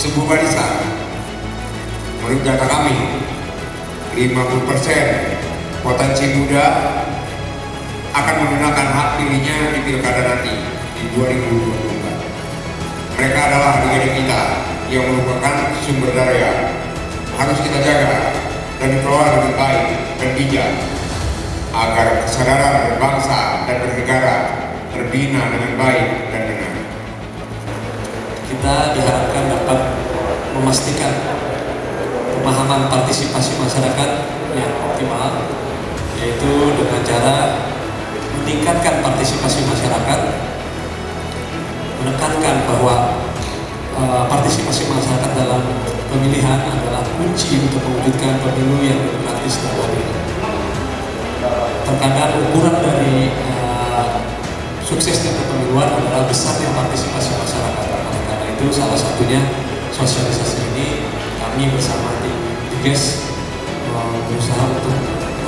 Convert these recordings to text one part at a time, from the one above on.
sebuah barisan. Menurut data kami, 50% potensi muda akan menggunakan hak pilihnya di pilkada nanti di 2024. Mereka adalah adik-adik kita yang merupakan sumber daya, harus kita jaga dan dikelola dengan baik dan bijak agar kesadaran berbangsa dan bernegara terbina dengan baik dan benar. Kita diharapkan dapat memastikan pemahaman partisipasi masyarakat yang optimal, yaitu dengan cara meningkatkan partisipasi masyarakat, menekankan bahwa partisipasi masyarakat dalam pemilihan adalah kunci untuk mewujudkan pemilu yang demokratis dan adil. Terkadang ukuran dari suksesnya kepemiluan adalah besarnya partisipasi masyarakat. Oleh karena itu, salah satunya sosialisasi ini kami bersama tim Diges berusaha untuk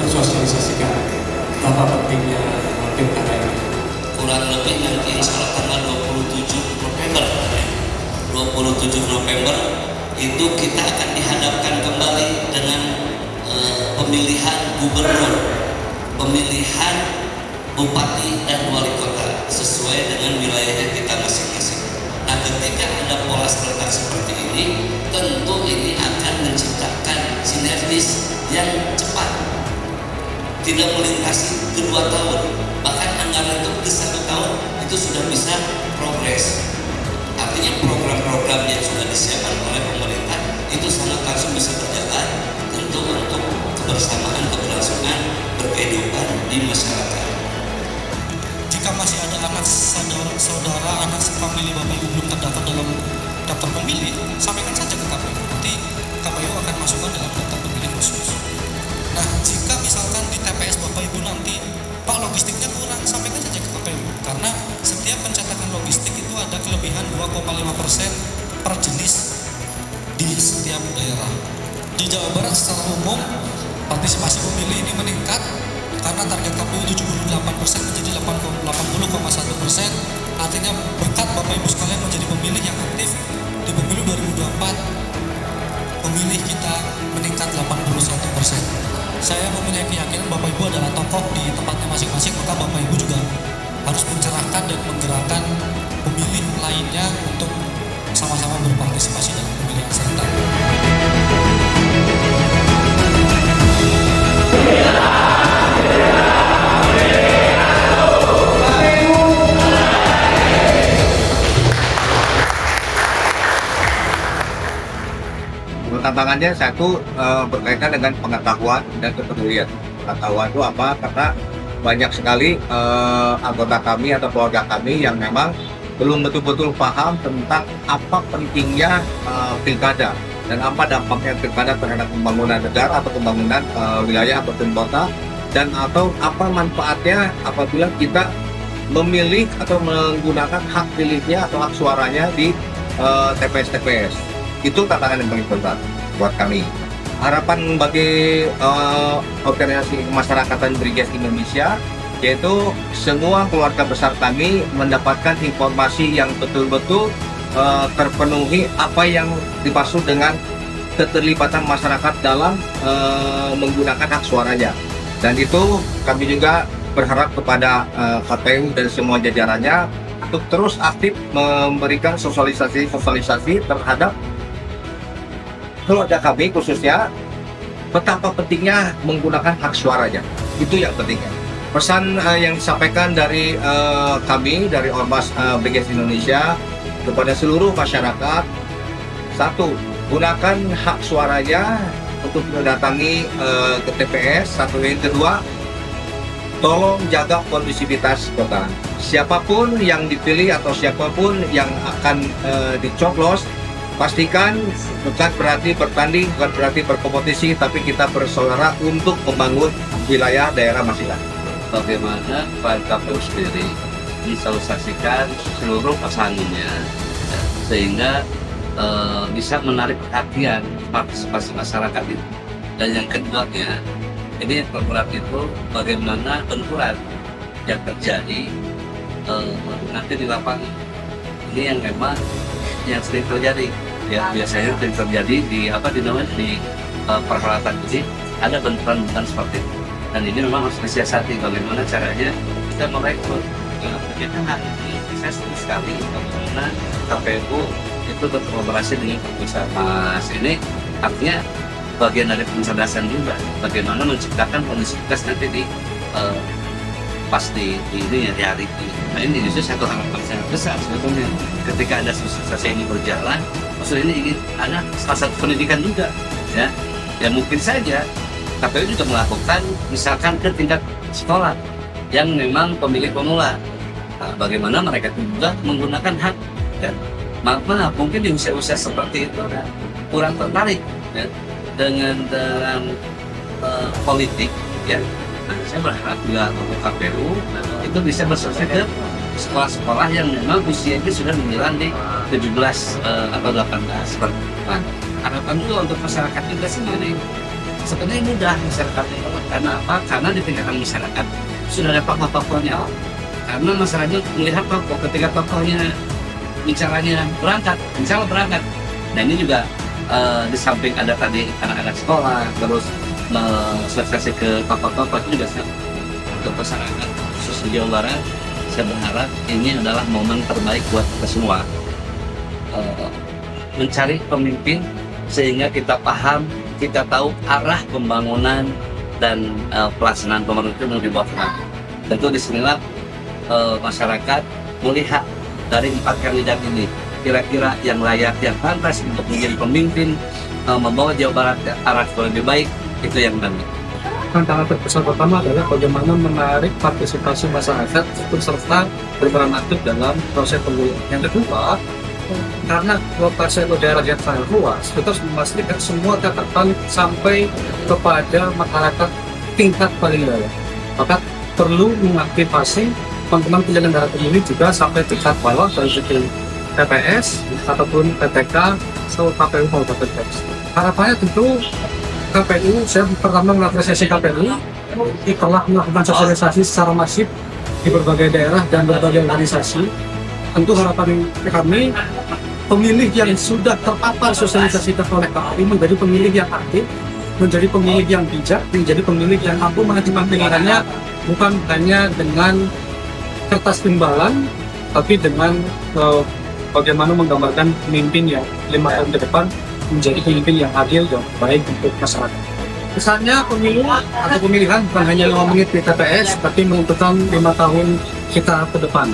mensosialisasikan betapa pentingnya pilkada ini. Kurang lebih nanti insya Allah tanggal 27 November 27 November itu kita akan dihadapkan kembali dengan pemilihan gubernur, pemilihan bupati dan wali kota sesuai dengan wilayahnya kita masing-masing. Nah, ketika ada pola serentak seperti ini, tentu ini akan menciptakan sinergis yang cepat, tidak melintasi kedua tahun, bahkan anggaran itu di 1 tahun itu sudah bisa progres. Artinya program-program yang sudah disiapkan oleh pemerintah itu sangat langsung bisa berjalan, tentu untuk kebersamaan, keberlangsungan, berkehidupan di masyarakat. Jika masih ada anak saudara, anak sepamili Bapak Ibu belum terdaftar dalam daftar pemilih, sampaikan saja ke KPU. Nanti KPU akan masukkan dalam daftar pemilih khusus. Nah, jika misalkan di TPS Bapak Ibu nanti, Pak, logistiknya kurang, sampaikan saja ke KPU. Karena setiap pencetakan logistik itu ada kelebihan 2,5% per jenis di setiap daerah. Di Jawa Barat secara umum, partisipasi pemilih ini meningkat karena target KPU 78% menjadi 80,1%. Artinya berkat Bapak Ibu sekalian menjadi pemilih yang aktif di pemilu 2024, pemilih kita meningkat 81%. Saya mempunyai keyakinan Bapak Ibu adalah tokoh di tempatnya masing-masing, maka Bapak Ibu juga harus mencerahkan dan menggerakkan pemilih lainnya untuk sama-sama berpartisipasi dalam pemilihan serentak. Tantangannya satu berkaitan dengan pengetahuan dan kepedulian. Pengetahuan itu apa? Karena banyak sekali anggota kami atau keluarga kami yang memang belum betul-betul paham tentang apa pentingnya pilkada dan apa dampaknya pilkada terhadap pembangunan negara atau pembangunan wilayah atau kota, dan atau apa manfaatnya apabila kita memilih atau menggunakan hak pilihnya atau hak suaranya di TPS-TPS. Itu tantangan yang paling berat buat kami. Harapan bagi organisasi kemasyarakatan Diges Indonesia yaitu semua keluarga besar kami mendapatkan informasi yang betul-betul terpenuhi apa yang dimaksud dengan keterlibatan masyarakat dalam menggunakan hak suaranya. Dan itu kami juga berharap kepada KPU dan semua jajarannya untuk terus aktif memberikan sosialisasi terhadap keluarga kami khususnya betapa pentingnya menggunakan hak suaranya. Itu yang pentingnya. Pesan yang disampaikan dari kami dari Ormas Diges Indonesia kepada seluruh masyarakat, satu, gunakan hak suaranya untuk mendatangi ke TPS. Satu, yang kedua, tolong jaga kondusivitas kota. Siapapun yang dipilih atau siapapun yang akan dicoblos, pastikan bukan berarti bertanding, bukan berarti berkompetisi, tapi kita bersaudara untuk membangun wilayah daerah masing-masing. Bagaimana peran KPU sendiri mensosialisasikan seluruh pasangannya sehingga bisa menarik perhatian partisipasi masyarakat itu. Dan yang keduanya, ini program itu bagaimana benturan yang terjadi nanti di lapangan ini yang memang yang sering terjadi, ya biasanya yang terjadi di perhelatan ini ada benturan-benturan seperti itu. Dan ini memang harus disiasati bagaimana caranya kita merekrut. Kita hari ini saya setuju sekali bagaimana KPU itu berkolaborasi dengan Mas ini, artinya bagian dari pencerdasan juga bagaimana menciptakan kondisivitas nanti di pasti ini ya di hari ini. Nah ini justru satu harapan sangat besar sebetulnya ketika ada sosialisasi ini berjalan, maksudnya ini ingin ada salah satu pendidikan juga ya mungkin saja KPU juga melakukan misalkan ke tingkat sekolah yang memang pemilih pemula. Nah, bagaimana mereka juga menggunakan hak dan maaf mungkin di usia-usia seperti itu kurang tertarik ya, dengan politik ya. Nah, saya berharap juga KPU itu bisa bersosialisasi ke sekolah-sekolah yang memang usianya sudah menjelang di 17 atau 18 nah, harapan itu untuk masyarakat juga sendiri sebenarnya mudah masyarakatnya karena apa? Karena di tingkatan masyarakat sudah ada tokoh-tokohnya karena masyarakat melihat tokoh ketika tokohnya bicaranya berangkat insya Allah berangkat. Nah ini juga di samping ada tadi anak-anak sekolah terus sosialisasi ke tokoh-tokoh itu juga untuk masyarakat khusus di Jawa Barat. Saya berharap ini adalah momen terbaik buat kita semua mencari pemimpin sehingga kita paham, kita tahu arah pembangunan dan pelaksanaan pemerintahan yang dibawa kemana. Tentu disinilah masyarakat melihat dari 4 kandidat ini kira-kira yang layak, yang pantas untuk menjadi pemimpin membawa Jawa Barat ke arah yang lebih baik, itu yang kami. Tantangan terbesar pertama adalah bagaimana menarik partisipasi masyarakat ikut serta berperan aktif dalam proses pemilihan. Yang kedua, karena lokasi atau daerah yang sangat luas, kita harus memastikan semua catatan sampai kepada masyarakat tingkat paling bawah. Maka perlu mengaktifasi teman-teman penyelenggara pemilu juga sampai tingkat bawah dari segi TPS ataupun PTK atau KPU Kabupaten Kota. Harapannya tentu KPU, saya pertama mengapresiasi KPU telah melakukan sosialisasi secara masif di berbagai daerah dan berbagai organisasi. Tentu harapan kami pemilih yang sudah terpapar sosialisasi oleh KPU menjadi pemilih yang aktif, menjadi pemilih yang bijak, menjadi pemilih yang mampu menentukan pilihannya bukan hanya dengan kertas timbalan, tapi dengan bagaimana menggambarkan pemimpin yang 5 tahun ke depan menjadi pemimpin yang adil dan baik untuk masyarakat. Kesannya pemilu atau pemilihan bukan hanya 5 menit di TPS, tapi menentukan 5 tahun kita ke depan.